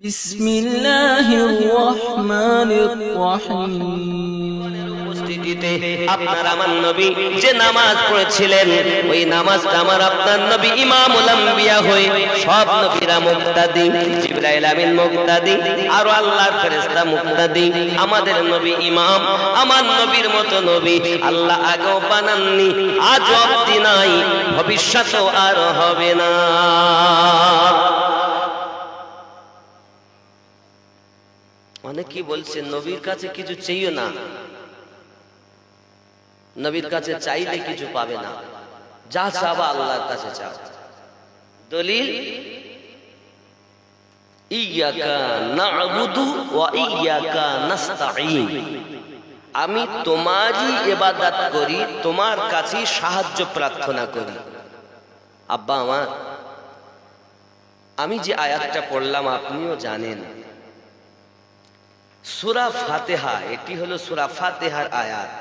বিসমিল্লাহির রহমানির রহিম। উপস্থিতিতে আপনার আমার নবী যে নামাজ পড়েছিলেন, ওই নামাজটা আমার আপনার নবী ইমামুল আম্বিয়া হয়ে সব নবীরা মুক্তাদি, জিবরাইল আমিন মুক্তাদি, আর আল্লাহর ফেরেশতা মুক্তাদি। আমাদের নবী ইমাম, আমার নবীর মতো নবী আল্লাহ আগেও বানাননি, আজ অবধি নাই, ভবিষ্যতেও আর হবে না। অনেকে বলছেন নবীর কাছে কিছু চাইও না, নবীর কাছে চাইলে কিছু পাবে না, যা চাবা আল্লাহর কাছে চাও। দলিল ইয়্যাকা না'বুদু ওয়া ইয়্যাকা নাস্তাঈন, আমি তোমারই ইবাদত করি, তোমার কাছে সাহায্য প্রার্থনা করি। আব্বা আমার, আমি যে আয়াতটা পড়লাম আপনিও জানেন, সূরা ফাতিহা, এটি হলো সূরা ফাতিহার আয়াত।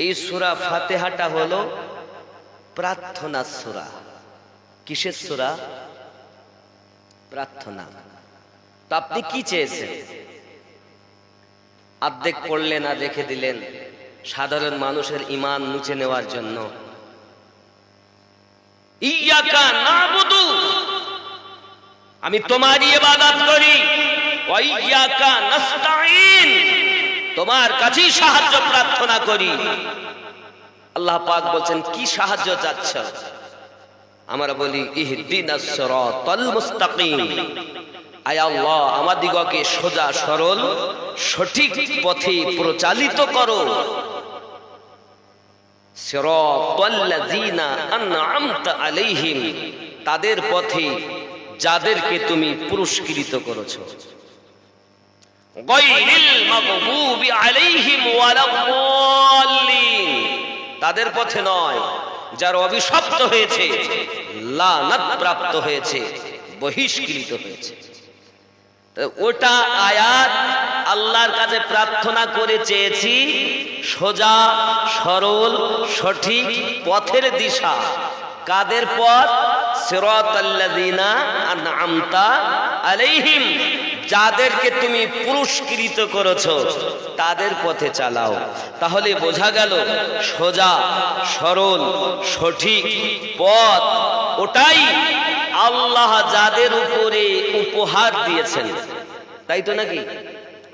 এই সূরা ফাতিহাটা হলো প্রার্থনা সূরা। কিসের সূরা? প্রার্থনা। তো আপনি কি চেয়েছেন? অর্ধেক পড়লেন আর রেখে দিলেন সাধারণ মানুষের ঈমান মুছে নেওয়ার জন্য। ইয়্যাকা না'বুদু, আমি তোমারই ইবাদত করি, ওয়া ইয়্যাকা নাস্তাঈন, তোমার কাছেই সাহায্য প্রার্থনা করি। আল্লাহ পাক বলছেন কি সাহায্য চাচ্ছ? আমরা বলি ইহদিনাস সিরাতাল মুস্তাকিম, আয় আল্লাহ আমাদিগকে সোজা সরল সঠিক পথে পরিচালিত করো। সিরাতাল্লাযীনা আন'আমতা আলাইহিম, তাদের পথে যাদেরকে তুমি পুরস্কৃত করেছো। গায়রিল মাগদুবি আলাইহিম ওয়ালাদ-দাল্লিন, তাদের পথে নয় যারা অভিশপ্ত হয়েছে, লানত প্রাপ্ত হয়েছে, বহিষ্কৃত হয়েছে। ওটা আয়াত আল্লাহর কাছে প্রার্থনা করে চেয়েছি সোজা সরল সঠিক পথের দিশা। কাদের পথ? সিরাতাল্লাযীনা আন'আমতা আলাইহিম, যাদেরকে তুমি পুরস্কৃত করেছো তাদের পথে চালাও। তাহলে বোঝা গেল সোজা সরল সঠিক পথ ওটাই আল্লাহ যাদের উপরে উপহার দিয়েছেন, তাই তো নাকি?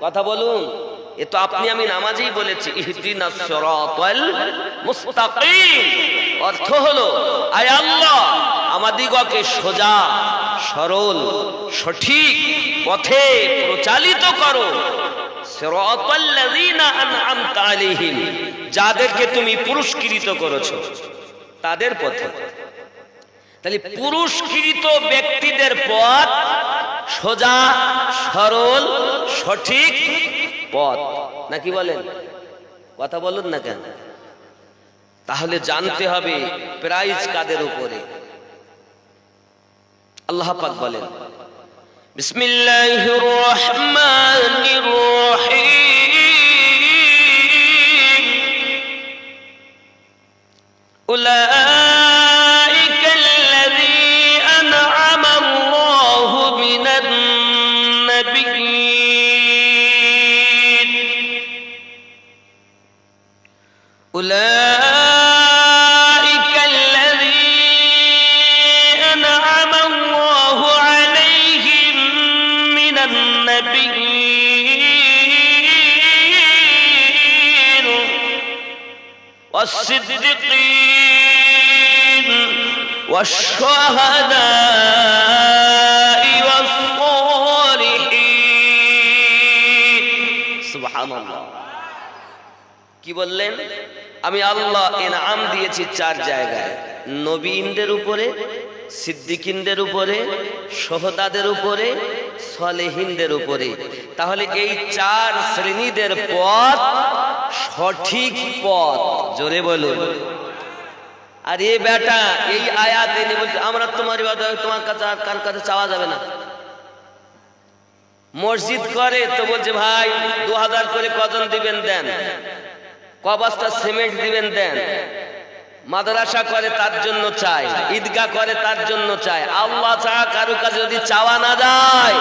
কথা বলুন। এ তো আপনি আমি নামাজেই বলেছি ইহদিনাস সিরাতাল মুস্তাকিম, অর্থ হলো আয় আল্লাহ আমাদিগকে সোজা সরল সঠিক পথে পরিচালিত করো। সিরাতাল্লাযীনা আন'আমতা আলাইহিম, যাদেরকে তুমি পুরস্কৃত করেছো তাদের পথে। তাহলে পুরস্কৃত ব্যক্তিদের পথ সোজা সরল সঠিক পথ, নাকি বলেন? কথা বলুন না কেন? তাহলে জানতে হবে প্রাইজ কাদের উপরে। আল্লাহ পাক বলেন বিসমিল্লাহির রহমানির রহিম, উলাইকাল্লাযীনা আন'আমা আল্লাহু মিনান নাবিয়্যিন, والصديقين والشهداء والصالحين। সুবহানাল্লাহ। কি বললেন? আমি আল্লাহ ইনাম দিয়েছি চার জায়গায়, নবীনদের উপরে, সিদ্দিকিনদের উপরে, শুহাদাদের উপরে, সালেহিনদের উপরে। তাহলে এই চার শ্রেণীদের পথ সঠিক পথ, জোরে বলুন। আর এই বেটা এই আয়াত এনে বলছে আমরা তোমার ইবাদত, তোমার কাছে আর কার কাছে চাওয়া যাবে না। মসজিদ করে তো বলছে ভাই 2000 করে কজন দিবেন দেন, ক বস্তা সিমেন্ট দিবেন দেন। মাদ্রাসা করে তার জন্য চায়, ঈদগাহ করে তার জন্য চায়। আল্লাহ ছাড়া কারো কাছে যদি চাওয়া না যায়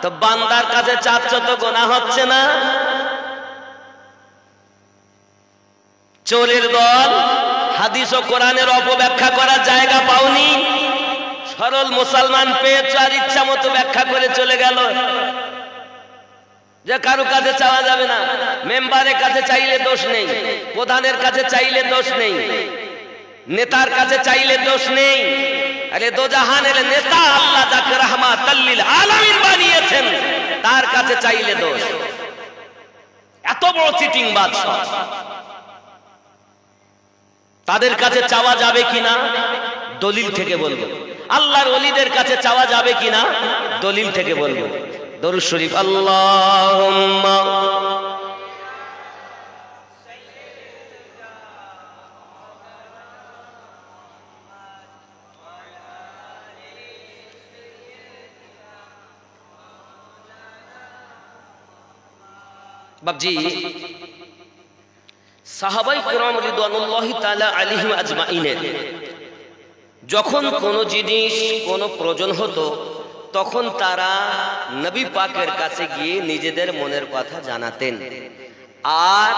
তো বান্দার কাছে চাচ্ছ তো গোনা হচ্ছে না? চোরের দল হাদিস ও কোরআনের অপব্যাখ্যা করার জায়গা পাওনি, সরল মুসলমান পেয়েছ আর ইচ্ছা মতো ব্যাখ্যা করে চলে গেল যে কারো কাছে চাওয়া যাবে না, মেম্বারের কাছে চাইলে দোষ নেই, প্রধানের কাছে চাইলে দোষ নেই, নেতার কাছে চাইলে দোষ নেই। আরে দোজাহানের নেতা আল্লাহ যাকে রাহমাতাল লিল আলামিন বানিয়েছেন তার কাছে চাইলে দোষ। এত বড় চিটিং বাদশা, তাদের কাছে চাওয়া যাবে কিনা দলিল থেকে বলবো, আল্লাহর ওলিদের কাছে চাওয়া যাবে কিনা দলিল থেকে বলবো। দরুদ শরীফ আল্লাহুম্মা বাবজি, সাহাবাই কিরাম রিদওয়ানুল্লাহি তাআলা আলাইহিম আজমাইনের যখন কোন জিনিস কোন প্রয়োজন হতো তখন তারা নবী পাকের কাছে গিয়ে নিজেদের মনের কথা জানাতেন, আর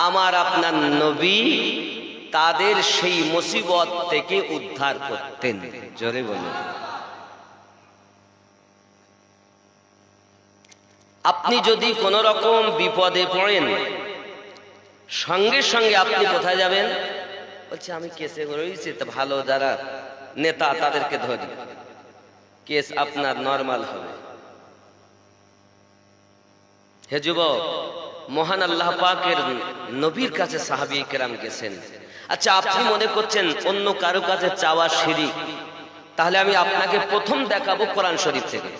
আমার আপনার নবী তাদের সেই মুসিবত থেকে উদ্ধার করতেন। জোরে বলুন। আপনি যদি কোন রকম বিপদে পড়েন সঙ্গে সঙ্গে আপনি কোথায় যাবেন? বলছে আমি কেসে রয়েছি, তো ভালো যারা নেতা তাদেরকে ধরি, কেস আপনার নরমাল হবে। হে যুবক, মহান আল্লাহ পাকের নবীর কাছে সাহাবী কেরাম গেছেন। আচ্ছা, আপনি মনে করছেন অন্য কারো কাছে চাওয়া শিরক, তাহলে আমি আপনাকে প্রথম দেখাবো কোরআন শরীফ থেকে,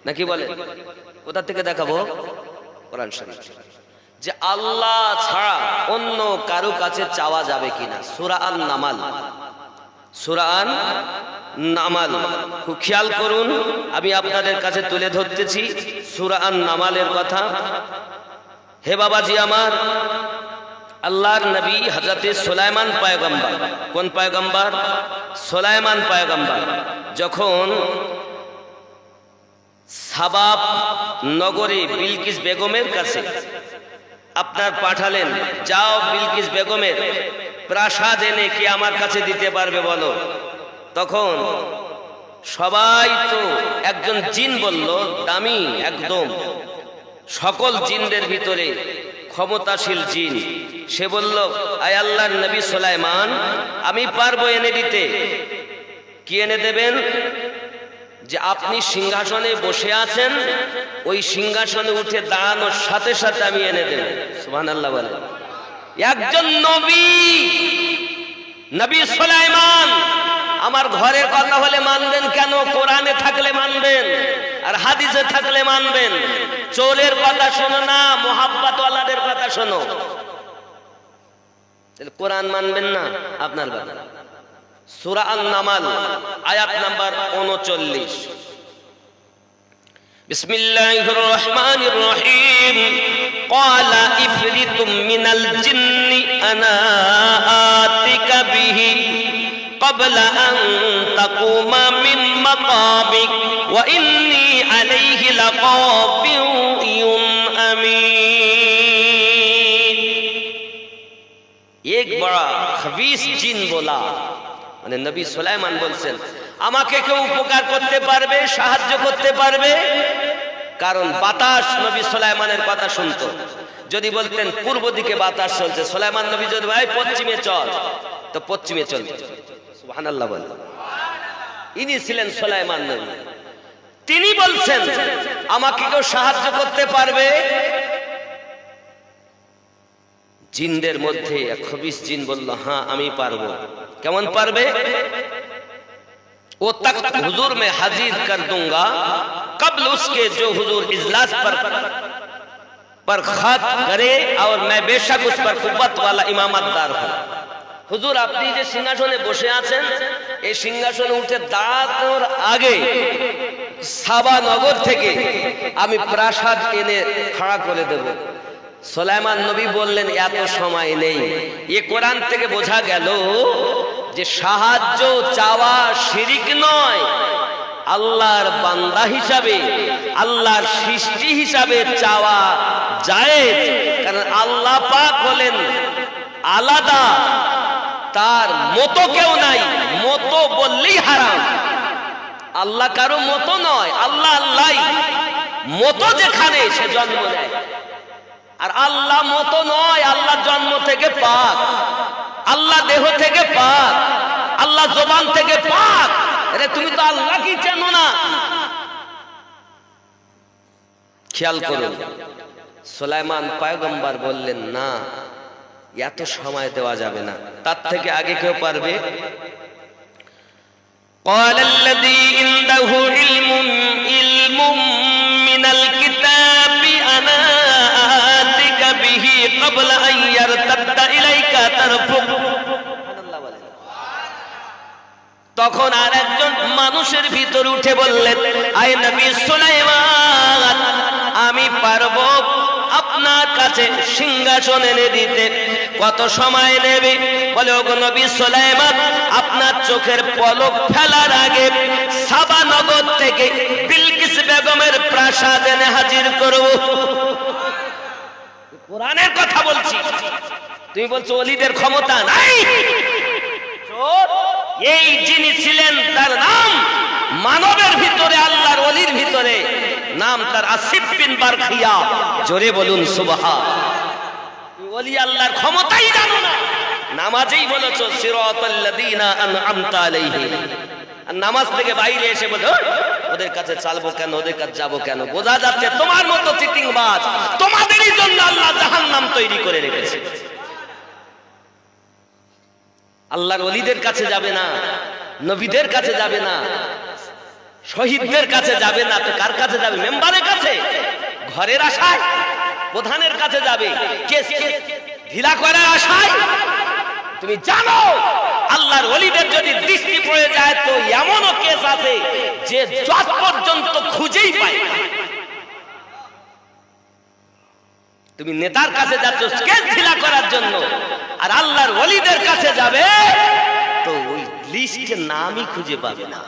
নাকি বলেন? কোথা থেকে দেখাবো? কোরআন শরীফ, যে আল্লাহ ছাড়া অন্য কারো কাছে চাওয়া যাবে কিনা। সূরা আন-নামাল, সূরা আন-নামাল খুব খেয়াল করুন, আমি আপনাদের কাছে তুলে ধরতেছি সূরা আন-নামালের কথা। হে বাবাজি আমার, আল্লাহর নবী হযরতে সুলাইমান পয়গম্বর, কোন পয়গম্বর? সুলাইমান পয়গম্বর যখন সাবা নগরে বিলকিস বেগমের কাছে আপনার পাঠালেন, যাও বিলকিস বেগমের প্রাসাদ এনে কে আমার কাছে দিতে পারবে বলো। তখন সবাই তো একজন জিন বলল, দামি একদম সকল জিনদের ভিতরে ক্ষমতাশীল জিন, সে বলল আয় আল্লাহর নবী সুলাইমান, আমি পারবো এনে দিতে। কি এনে দেবেন? যে আপনি সিংহাসনে বসে আছেন, ওই সিংহাসনে উঠে দাঁড়ানোর সাথে সাথে আমি এনে দেব। সুবহানাল্লাহ বলে। একজন নবী, নবী সুলাইমান, আমার ঘরের কথা হলে মানবেন কেন? কোরআনে থাকলে মানবেন আর হাদিসে থাকলে মানবেন। চোরের কথা শোনো না, মোহাব্বত ওয়ালাদের কথা শোনো। কোরআন মানবেন না আপনার কথা। সূরা আন-নামাল আয়াত নাম্বার 39। বিসমিল্লাহির রহমানির রহিম। ক্বালা ইফরিতুম মিনাল জিন্নি আনা আতিকা বিহি ক্বাবলা আন তাকুমা মিন মাকাবিক ওয়া ইন্নী আলাইহি লাকাবিয়্যুন আমিন। এক বড় খবীস জিন বলা, মানে নবী সুলাইমান বলছেন আমাকে কেউ উপকার করতে পারবে, সাহায্য করতে পারবে? কারণ বাতাস নবী সুলাইমানের কথা শুনতো। যদি বলতেন পূর্ব দিকে বাতাস চলছে, সুলাইমান নবী যদি ভাই পশ্চিমে চল, তো পশ্চিমে চলবে। সুবহানাল্লাহ বলেন। ইনি ছিলেন সুলাইমান নবী। তিনি বলছেন আমাকে কেউ সাহায্য করতে পারবে? জিনদের মধ্যে এক খবিস জিন বলল হ্যাঁ আমি পারবো। কেমন পারবে? वो तक हुजूर में हाजिर कर दूंगा कबल उसके जो हुजूर इजलास पर खत करे और मैं बेशक उस पर कुव्वत वाला इमामतदार हूं। হুজুর আপনি যে সিংহাসনে বসে আছেন, এই সিংহাসনে উঠে দাঁড়ানোর আগে সাবা নগর থেকে আমি প্রাসাদ এনে খাড়া করে দেব। সুলাইমান নবী বললেন এত সময় নেই। এ কোরআন থেকে বোঝা গেল যে সাহায্য চাওয়া শিরিক নয়, আল্লাহর বান্দা হিসাবে, আল্লাহর সৃষ্টি হিসাবে চাওয়া জায়েজ, কারণ আল্লাহ পাক হলেন আলাদা, তার মতো কেউ নাই, মতো বললেই হারাম। আল্লাহ কারো মতো নয়, আল্লাহ আল্লাহই, মতো যেখানে সে জন্ম নেয়। আর আল্লাহ মতো নয়, আল্লাহ জন্ম থেকে পাক, আল্লাহ দেহ থেকে পাক, আল্লাহ জবান থেকে পাক। আরে তুমি তো আল্লাহ কি চেনো না? খেয়াল করুন, সুলাইমান পয়গম্বর বললেন না, এত সময় দেওয়া যাবে না, তার থেকে আগে কেউ পারবে? قال الذي عنده علم من الكتاب أنا آتيك به قبل أن يرتد إليك طرفك। তখন আর একজন মানুষের ভিতর উঠে বললেন, আয় নবী সুলাইমান, আমি পারবো আপনার কাছে সিংহাসন এনে দিতে। কত সময় নেবে? বলে, ওগো নবী সুলাইমান, আপনার চোখের পলক ফেলার আগে সাবা নগর থেকে বিলকিস বেগমের প্রাসাদ এনে হাজির করব। কোরআনের কথা বলছি, তুমি বলছো ওলিদের ক্ষমতা নাই। এই যিনি ছিলেন তার নাম মানবের ভিতরে, আল্লাহর ওলির ভিতরে নাম তার আসিফ বিন বারখিয়া। জোরে বলুন সুবহান। ওলি আল্লাহর ক্ষমতাই জানো না, নামাজেই বলেছো সিরাতাল্লাযীনা আনআমতা আলাইহিম, আর নামাজ থেকে বাইরে এসে বলো ওদের কাছে চালবো কেন, ওদের কাছে যাবো কেন? বোঝা যাচ্ছে তোমার মতো চিটিংবাজ, তোমাদেরই জন্য আল্লাহ জাহান্নাম তৈরি করে রেখেছে। আল্লাহর ওলিদের কাছে যাবে না, নবীদের কাছে যাবে না, শহীদদের কাছে যাবে না, তো কার কাছে যাবে? মেম্বারের কাছে, ঘরের আশায়, প্রধানের কাছে যাবে, কেস ঢিলা করার আশায়। তুমি জানো আল্লাহর ওলিদের যদি দৃষ্টি পড়ে যায় তো এমনও কেস আছে যে যত পর্যন্ত খুঁজেই পায়। তুমি নেতার কাছে যাচ্ছ কেস ঢিলা করার জন্য, আর আল্লাহর ওলিদের কাছে যাবে তো ওই লিস্টে নামই খুঁজে পাবে না।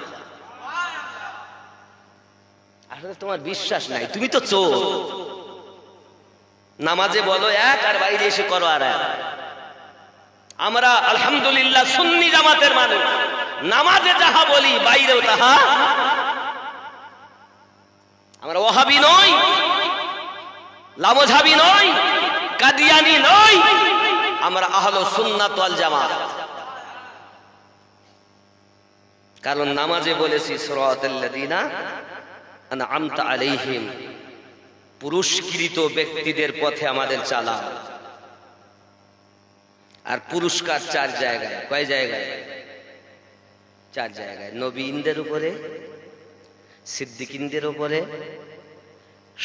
আসলে তোমার বিশ্বাস নাই, তুমি তো চোর। নামাজে বলো এক, আর বাইরে এসে করো আর এক। আমরা আলহামদুলিল্লাহ সুন্নি জামাতের মানুষ, নামাজে যাহা বলি বাইরেও তাহা। আমরা ওয়াহাবি নই, লামোঝাবি নই, কাদিয়ানি নই, আমরা আহলে সুন্নাত ওয়াল জামাত। কারণ নামাজে বলেছি সিরাতাল্লাযীনা আনআমতা আলাইহিম, পুরস্কৃত ব্যক্তিদের পথে আমাদের চালা। আর পুরস্কার 4 জায়গায়। কয় জায়গায়? 4 জায়গায়। নবীনদের উপরে, সিদ্দিকিনদের উপরে,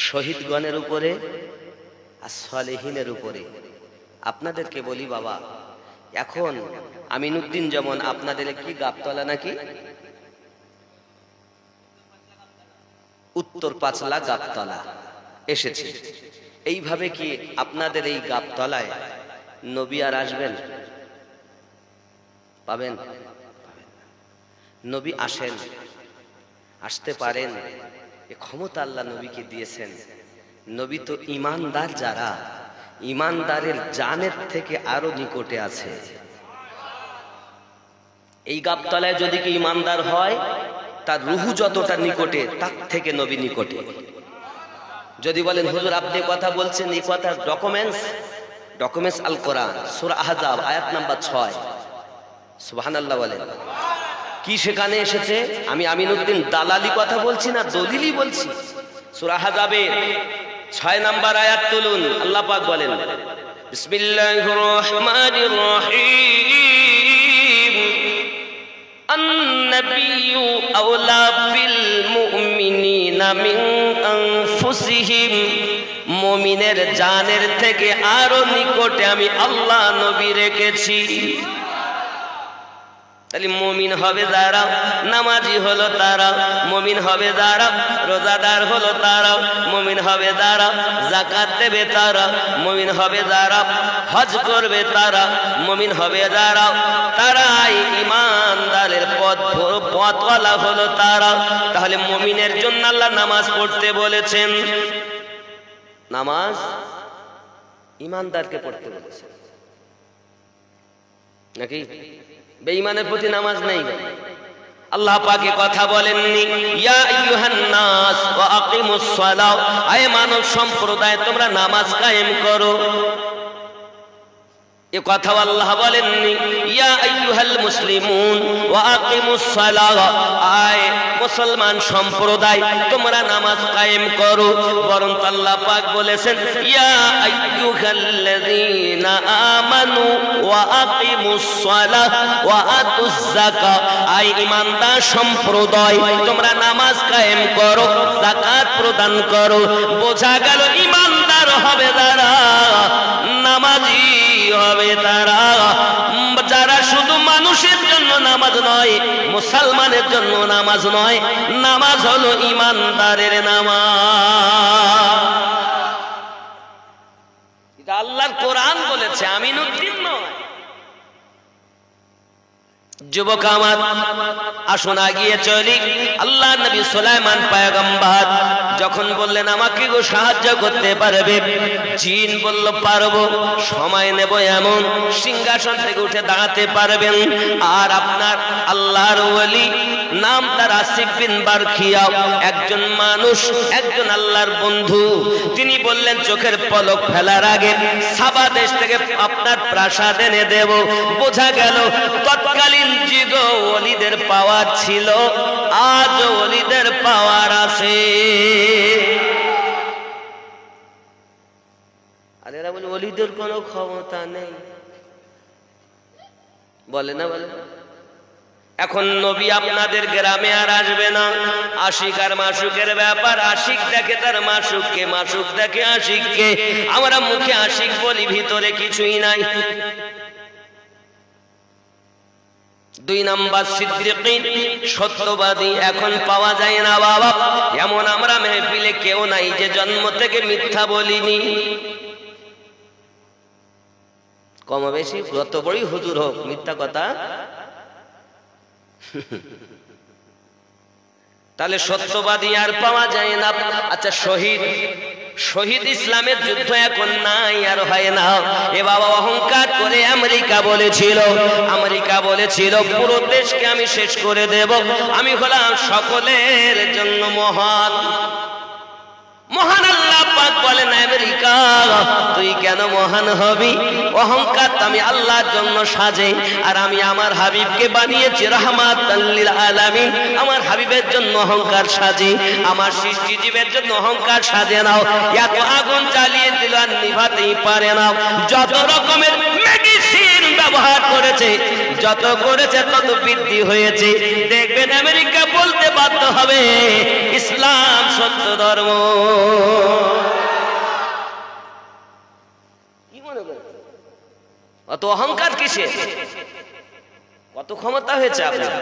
শহীদগণের উপরে, আর সালেহিনের উপরে। আপনাদেরকে বলি বাবা, এখন আমিনুদ্দিন যেমন আপনাদের কি গাবতলা নাকি উত্তর পাঁচলা গাবতলা এসেছে, এইভাবে কি আপনাদের এই গাবতলায় নবী আর আসবেন? পাবেন? নবী আসেন, আসতে পারেন, এ ক্ষমতা আল্লাহ নবীকে দিয়েছেন। নবী তো ঈমানদার, যারা ঈমানদারের জানের থেকে আরো নিকটে আছে। এই গাবতলায় যদি কি ঈমানদার হয়, তার রুহু যতটা নিকটে তার থেকে নবী নিকটে। যদি বলেন হুজুর আপনি কথা বলছেন, এই কথার ডকুমেন্টস আল কোরআন সূরা আহজাব আয়াত নাম্বার 6। সুবহানাল্লাহ বলেন। কি সেখানে এসেছে? আমি আমিনুদ্দিন দালালি কথা বলছি না, দলিলই বলছি। সূরা আহজাবের 6 নাম্বার আয়াত তুলুন। আল্লাহ পাক বলেন, বিসমিল্লাহির রহমানির রহিম, আন-নাবিয়্যু আওলা বিল মুমিনিনা মিন আনফুসিহিম, মুমিনের জানের থেকে আরো নিকটে আমি আল্লাহ নবী রেখেছি। তাহলে মুমিন হবে যারা, নামাজি হলো তারা। মুমিন হবে যারা, রোজাদার হলো তারা। মুমিন হবে যারা, যাকাত দেবে তারা। মুমিন হবে যারা, হজ করবে তারা। মুমিন হবে যারা, তারাই ঈমানদারের পথওয়ালা হলো তারা। তাহলে মুমিনের জন্য আল্লাহ নামাজ পড়তে বলেছেন। নামাজ ঈমানদারকে পড়তে বলেছেন নাকি? বেঈমানের প্রতি নামাজ নেই। আল্লাহ পাকে কথা বলেননি ইয়া আইয়ুহান নাস ওয়া আকিমুস সালাহ, আয়ে মানব সম্প্রদায় তোমরা নামাজ কায়েম করো। এ কথা আল্লাহ বলেননি ইয়া আইয়ুহাল মুসলিমুন ওয়া আকিমুস সালাহ, আয়ে মুসলমান সম্প্রদায় তোমরা নামাজ কায়েম করো। বরং আল্লাহ পাক বলেছেন ইয়া আইয়ুহাল্লাযীনা আমানু ওয়া আকিমুস সালাহ ওয়া আতুজ যাকাত, আয়ে ঈমানদার সম্প্রদায় তোমরা নামাজ কায়েম করো, যাকাত প্রদান করো। বোঝা গেল ঈমানদার হবে যারা, নামাজি হবে তারা। যারা শুধু মানুষের জন্য নামাজ নয়, মুসলমানের জন্য নামাজ নয়, নামাজ হলো ঈমানদারের নামাজ। এটা আল্লাহর কোরআন বলেছে, আমিনুদ্দিন নয়। যুবক আমার, আসুন আগিয়ে চলি। আল্লাহ নবী সুলাইমান পয়গম্বর যখন বললেন আমাকে গো সাহায্য করতে পারবে, জিন বলল পারবো, সময় নেব এমন, সিংহাসন থেকে উঠে দাঁড়াতে পারবেন। আর আপনার আল্লাহর ওলি নাম তার আসিফ বিন বারখিয়া, একজন মানুষ, একজন আল্লাহর বন্ধু, তিনি বললেন চোখের পলক ফেলার আগে সাবা দেশ থেকে আপনার প্রাসাদ এনে দেব। বোঝা গেল তৎকালীন যুগ ওলিদের পাওয়ার ছিল, আজ ওলিদের পাওয়ার আছে। আর এরা বলে ওলিদের কোনো ক্ষমতা নেই, বলে না, বলে এখন নবী আপনাদের গ্রামে আর আসবে না। আশিক আর মাসুকের ব্যাপার, আশিক দেখে তার মাসুককে, মাসুক দেখে আশিককে। আমরা মুখে আশিক বলি, ভিতরে কিছুই নাই। দুই নাম্বার সিদ্দিকিন, সত্যবাদী এখন পাওয়া যায় না বাবা। এমন আমরা মেহফিলে কেউ নাই যে জন্ম থেকে মিথ্যা বলিনি। কম বেশি যত বড়ই হুজুর হোক, মিথ্যা কথা। তাহলে সত্যবাদী আর পাওয়া যায় না। আচ্ছা শহীদ, শহীদ ইসলামের যুদ্ধ এখন নাই, আর হয় না। এ বাবা অহংকার করে আমেরিকা বলেছিল পুরো দেশকে আমি শেষ করে দেব, আমি হলাম সকলের জন্য মহান। মহান আল্লাহ পাক বলেন আমেরিকা তুই কেন মহান হবি? অহংকার তো আমি আল্লাহর জন্য সাজে, আর আমি আমার হাবিবকে বানিয়েছি রাহমাতাল লিল আলামিন। আমার হাবিবের জন্য অহংকার সাজে, আমার সৃষ্টি জীবের জন্য অহংকার সাজে নাও। এত আগুন জ্বালিয়ে দিল আর নিভাতেই পারে না। যত রকমের মেডিসিন ব্যবহার করেছে, যত করেছে তত বৃদ্ধি হয়েছে। দেখবেন আমেরিকা বলতে বাধ্য হবে ইসলাম সত্য ধর্ম। কি মনে করে অত অহংকার কিসে? কত ক্ষমতা হয়েছে আপনার?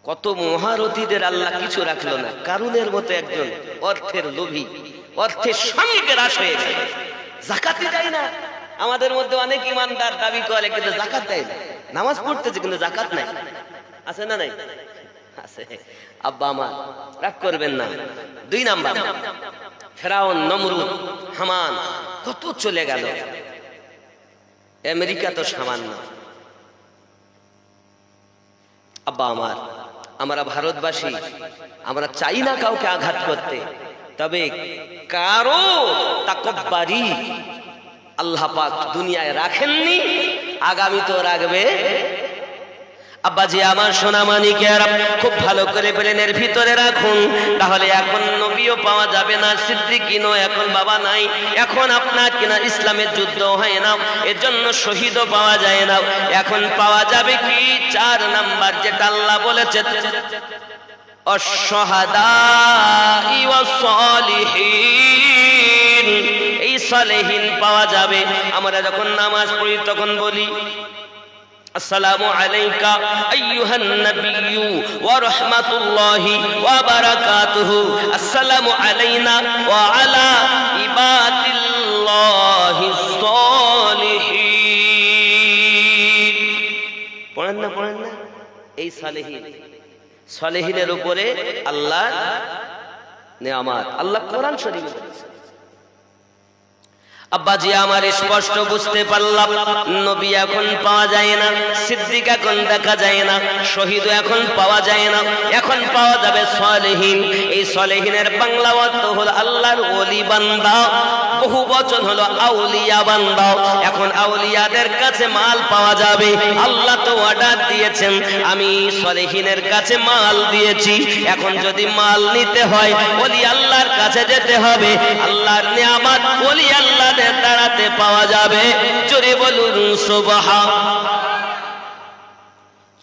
কত মহারথীদের আল্লাহ কিছু রাখলো না। কারুনের মতো একজন অর্থের লোভী, অর্থের সঙ্গে রাস হয়ে গেল, যাকাতে দেয় না। আমাদের মধ্যে অনেক ইমানদার দাবি করে কিন্তু যাকাত দেয় না, নামাজ পড়তেছে কিন্তু যাকাত নাই। আছে না নাই? আছে। আব্বা আমার রাগ করবেন না। দুই নাম্বার ফেরাউন, নমরুদ, হামান কত চলে গেল। আমেরিকা তো সামান্য। আব্বা আমার, আমরা ভারতবাসী, আমরা চাই না কাউকে আঘাত করতে, তবে কারো তাকব্বারি আল্লাহ পাক দুনিয়ায় রাখেননি, আগামী তো রাখবে। আব্বাজি আমার সোনা মানিকেরা খুব ভালো করে ব্রেনের ভিতরে রাখুন, তাহলে এখন নবীও পাওয়া যাবে না, সিদ্দিকিনও এখন বাবা নাই, এখন আপনার কিনা ইসলামের যুদ্ধ হয় না, এর জন্য শহীদও পাওয়া যায় না। এখন পাওয়া যাবে কি? 4 নাম্বার যেটা আল্লাহ বলেছে, অশ-শুহাদা ওয়াস-সালিহিন। এই সালেহীন পাওয়া যাবে। আমরা যখন নামাজ পড়ি তখন বলি আসসালামু আলাইকা আইয়ুহান নাবিয়্যু ওয়া রাহমাতুল্লাহি ওয়া বারাকাতুহু, আসসালামু আলাইনা ওয়া আলা ইবাদিল্লাহিস সালিহিন। পড়েন না এই সালেহীনের উপরে আল্লাহর নেয়ামত। আল্লাহ কোরআন শরীফে বলেছে। আব্বাজি আমার স্পষ্ট বুঝতে পারলাম, নবী এখন পাওয়া যায় না, সিদ্দিক এখন দেখা যায় না, শহীদ এখন পাওয়া যায় না, এখন পাওয়া যাবে সালেহীন। এই সালেহীনের বাংলা অর্থ হলো আল্লাহর ওলি বান্দা, বহু বচন হলো আউলিয়া বান্দা। এখন আউলিয়াদের কাছে মাল পাওয়া যাবে। আল্লাহ তো অর্ডার দিয়েছেন, আমি সালেহীনের কাছে মাল দিয়েছি। এখন যদি মাল নিতে হয় ওলি আল্লাহর কাছে যেতে হবে। আল্লাহর নিয়ামত ওলি আল্লাহ দাঁড়াতে পাওয়া যাবে। জোরে বলুন সুবহান।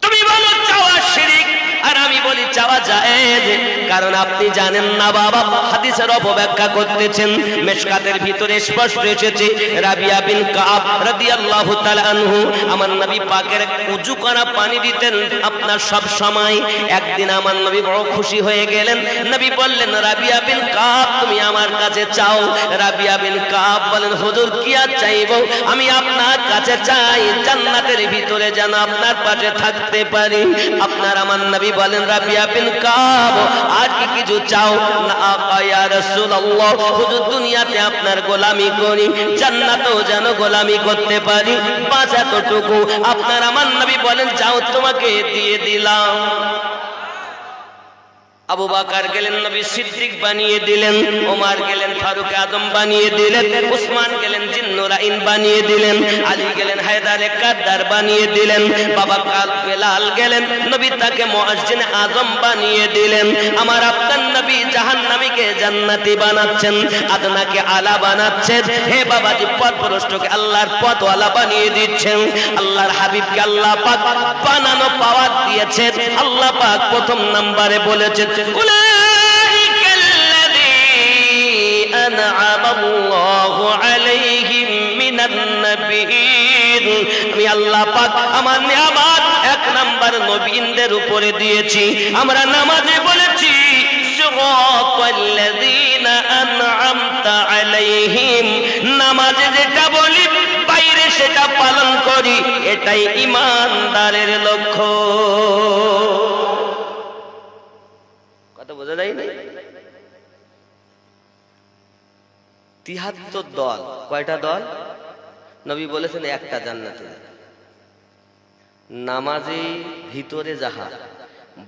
তুমি বলো চাওয়া শিরক, আর আমি বলি চাওয়া জায়েজ। কারণ আপনি জানেন না বাবা, হাদিসের অপব্যাখ্যা করতেছেন। মিশকাতের ভিতরে স্পষ্ট এসেছে, রাবিয়া বিন কাব রাদিয়াল্লাহু তাআলা আনহু আমার নবী পাকের উযু করা পানি দিতেন আপনার সব সময়। একদিন আমার নবী বড় খুশি হয়ে গেলেন। নবী বললেন, রাবিয়া বিন কাব তুমি আমার কাছে চাও। রাবিয়া বিন কাব বলেন, হুজুর কি আর চাইবো, আমি আপনার কাছে চাই জান্নাতের ভিতরে যেন আপনার পাশে থাকতে পারি। আপনার আমার নবী বলেন, রাবিয়া বিন কাব আর কি কিছু চাও? না ইয়া রাসূলুল্লাহ, হুজুর দুনিয়াতে আপনার গোলামি করি, জান্নাতেও যেন গোলামি করতে পারি, বাস এতটুকু। আপনার আমার নবী বলেন, যাও তোমাকে দিয়ে দিলাম। আবু বকর গেলেন নবী সিদ্দিক বানিয়ে দিলেন, ওমর গেলেন ফারুক আজম বানিয়ে দিলেন, উসমান গেলেন জিন্নুরাইন বানিয়ে দিলেন, আলী গেলেন হায়দারে কাদ্দার বানিয়ে দিলেন, বাবা কাল বেলাল গেলেন নবী তাকে মুয়াজ্জিন আজম বানিয়ে দিলেন। আমার আপনার নবী জাহান্নামীকে জান্নাতি বানাচ্ছেন, আদনাকে আলা বানাচ্ছেন। হে বাবাজি, পথভ্রষ্টকে আল্লাহর পথওয়ালা বানিয়ে দিচ্ছেন। আল্লাহর হাবিবকে আল্লাহ পাক বানানো পাওয়ার দিয়েছেন। আল্লাহ পাক প্রথম নম্বরে বলেছেন, أولئك الذين أنعم الله عليهم من النبيين। আমি আল্লাহ পাক আমার নিয়ামত এক নাম্বার নবীদের উপরে দিয়েছি। আমরা নামাজে বলেছি সিরাতাল্লাযীনা আন'আমতা আলাইহিম। নামাজে যেটা বলি বাইরে সেটা পালন করি, এটাই ঈমানদারের লক্ষ্য। বোঝা যায় না? ৭৩ দল। কয়টা দল? নবী বলেছেন একটা জান্নাতে। নামাজে ভিতরে যাহা,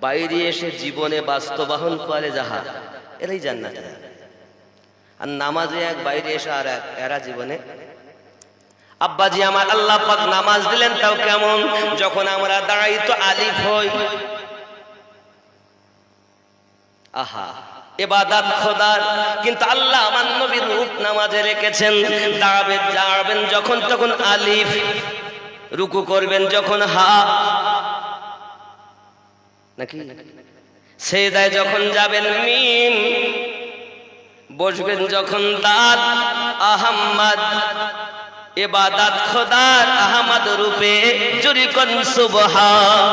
বাইরে এসে জীবনে বাস্তবায়ন করে যাহা, এরাই জান্নাতে। আর নামাজে এক, বাইরে এসে আর এক, এরা জীবনে। আব্বাজি আমার আল্লাহ পাক নামাজ দিলেন, তাও কেমন? যখন আমরা দাঁড়াই তো আলিফ হই। আহা, ইবাদত খোদার। কিন্তু আল্লাহ আমার নবীর রূপ নামাজে রেখেছেন। দাঁড়াবেন যখন তখন আলিফ, রুকু করবেন যখন হা, নাকি সেজদায় যখন যাবেন মিম, বসবেন যখন দাল, আহম্মদ। ইবাদত খোদার আহমদ রূপে জুরি কোন সুবহান।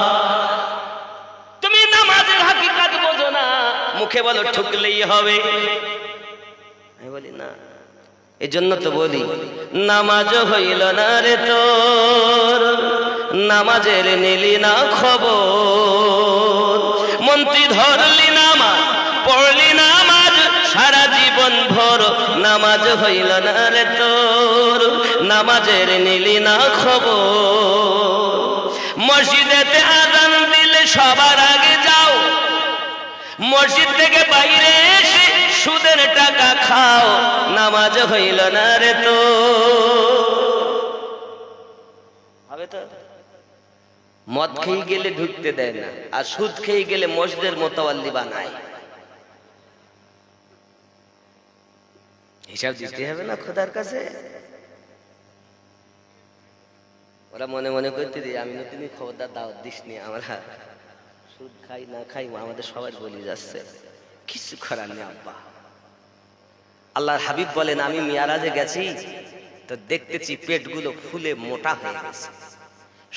তুমি নামাজের হাকিকত বোঝো না, মুখে বলো ঠুকলেই হবে। আমি বলি না, এই জন্য তো বলি নামাজ হইল না রে তোর, নামাজের নিলি না খবর। মন্ত্রী ধরলি নামাজ, পড়লি নামাজ সারা জীবন ভর, নামাজ হইল না রে তোর, নামাজের নিলি না খবর। মসজিদেতে আযান দিলে সবার আগে যাও, মসজিদ থেকে বাইরে এসে সুদের টাকা খাও, নামাজ হইল না রে তো। হবে তো? মদ খেয়ে গেলে ঢুকতে দেয় না, আর সুদ খেয়ে গেলে মসজিদের মোতাওয়াল্লি বানায়। হিসাব দিতে হবে না খোদার কাছে। ওরা মনে মনে করতে দিই, আমি তুমি খবরদার দাওয়াত দিস নি, আমরা সুদ খাই না খাই আমাদের সবাই বলি যাচ্ছে, কিছু করার নেই আব্বা। আল্লাহর হাবিব বলেন, আমি মিয়ারাজে গেছি তো দেখতেছি পেটগুলো ফুলে মোটা হয়ে গেছে,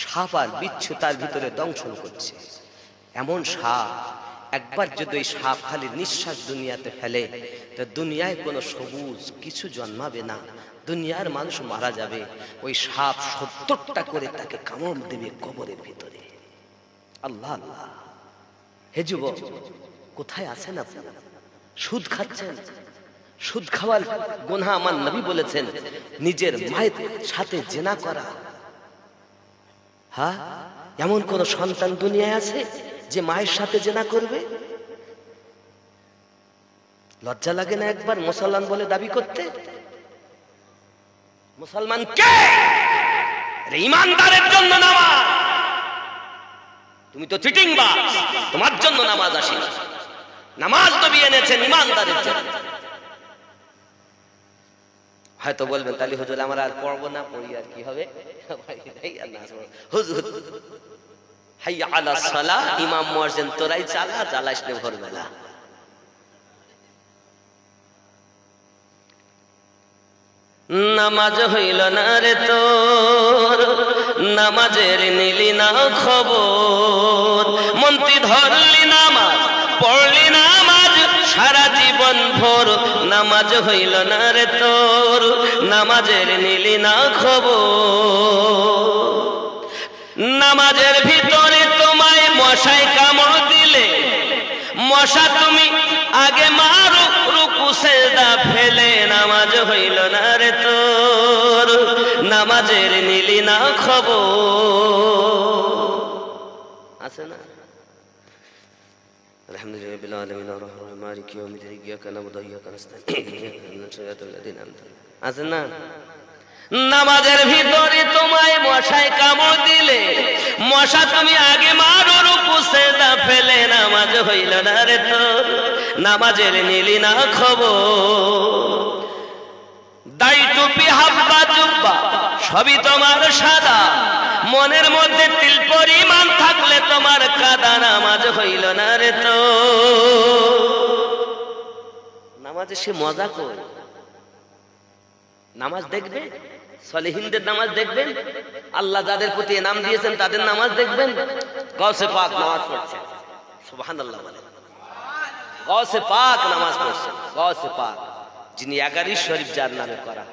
সাপ আর বিচ্ছু তার ভিতরে দংশন করছে। এমন সাপ, একবার যদি ওই সাপ খালি নিঃশ্বাস দুনিয়াতে ফেলে তো দুনিয়ায় কোনো সবুজ কিছু জন্মাবে না, দুনিয়ার মানুষ মারা যাবে। ওই সাপ 70টা করে তাকে কামড় দেবে কবরের ভিতরে। আল্লাহ আল্লাহ। হে যুবক, কোথায় আছেন আপনারা? সুদ খাচ্ছেন। সুদ খাওয়ার গুনাহ আমার নবী বলেছেন নিজের মায়ের সাথে জিনা করা। হ্যাঁ, এমন কোন সন্তান দুনিয়ায় আছে যে মায়ের সাথে জিনা করবে? লজ্জা লাগে না একবার মুসলমান বলে দাবি করতে? মুসলমান কে? ইমানদারের জন্য নামাজ। তুমি তো চিটিংবাজ, তোমার জন্য নামাজ আসে না। নামাজ নবী এনেছেন ইমানদারের জন্য। হয়তো বলবেন তাহলে হুজুর আমরা আর পড়বো না, পড়ি আর কি হবে? হুজুর হাইয়া আলাস সালাহ, ইমাম মুয়াজ্জিন তোরাই চালা, চালাস নে ভোরবেলা। নামাজ হইল না রে তোর, নামাজের নিলি না খবর, মন্ত্রী ধরলি নামাজ, পড়লি নামাজ সারা জীবন ভোর, নামাজ হইল না রে তোর, নামাজের নিলি না খবর। নামাজের ভিতরে তোমায় মশায় কামড় দিলে, মশা তুমি আগে মারো, রুকু সেজদা ফেলে, নামাজ হইল না রে তোর, নামাজের নিলি না খবর। আছে না? আলহামদুলিল্লাহ বিল আলামিন আর রাহমান মালিক ইয়াউমিদ্দিন ইয়্যাকা না'বুদু ওয়া ইয়্যাকা নাস্তাঈন ইহদিনাস সিরাতাল লাযীনা আন'আমতা আলাইহিম। আছে না? নামাজের ভিতরে তোমায় মশায় কামড় দিলে, মশা তুমি আগে মারো, রুকু সেজদা ফেলে, নামাজ হইল না রে তোর, নামাজের নিলি না খবর। দাড়ি টুপি হাব্বা জুব্বা সবই তোমার সাদা, মনের মধ্যে তিল পরিমাণ থাকলে তোমার কাদা, নামাজ হইল না রে তোর। নামাজে সে মজা করে। নামাজ দেখবে, সলিহিনদের নামাজ দেখবেন, আল্লাহ যাদের প্রতি নাম দিয়েছেন তাদের নামাজ দেখবেন। গাউসে পাক নামাজ পড়ছেন, সুবহানাল্লাহ বলেন। গাউসে পাক নামাজ পড়ছেন, গাউসে পাক যিনি 11 শরীফ যার নামে করা,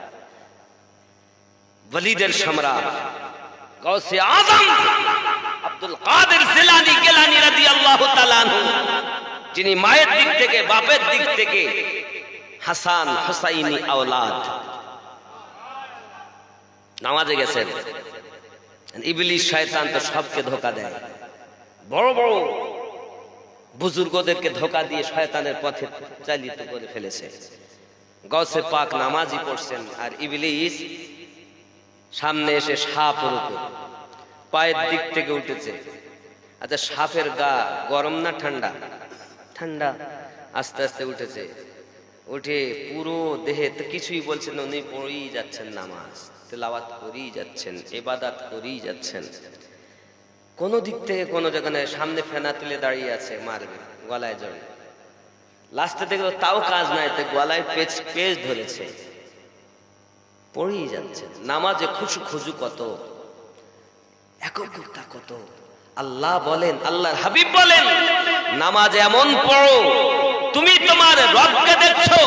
ওয়ালিদের সম্রাট গাউসে আজম আব্দুল কাদের জিলানী গিলানী রাদিয়াল্লাহু তাআলা আনহু, যিনি মায়ের দিক থেকে বাপের দিক থেকে হাসান হুসাইনি আওলাদ, নামাজে গেছেন। ইবলিস শয়তান তো সবকে ধোঁকা দেয়, বড় বড় বুজুর্গদেরকে ধোঁকা দিয়ে শয়তানের পথে চালিত করে ফেলেছে। গাউসে পাক নামাজই পড়ছেন, আর ইবলিস সামনে এসে সাপ রূপে পায়ের দিক থেকে উঠেছে। আচ্ছা, সাপের গা গরম না ঠান্ডা? ঠান্ডা। আস্তে আস্তে উঠেছে, উঠে পুরো দেহে তো কিছুই বলছেন, উনি পড়েই যাচ্ছেন, নামাজ তেলাওয়াত করেই যাচ্ছেন, ইবাদত করেই যাচ্ছেন। কোন দিক থেকে কোনো জায়গায় সামনে ফেনা তুলে দাঁড়িয়ে আছে, মারবে, গলায় জড়ে। লাস্টে থেকে তাও কাজ নাই, তো গলায় পেজ ধরেছে, পড়েই যাচ্ছেন। নামাজে খুশু কত, একগ্রতা কত। আল্লাহ বলেন, আল্লাহর হাবিব বলেন, নামাজ এমন পড়ো তুমি তোমার রবকে দেখছো,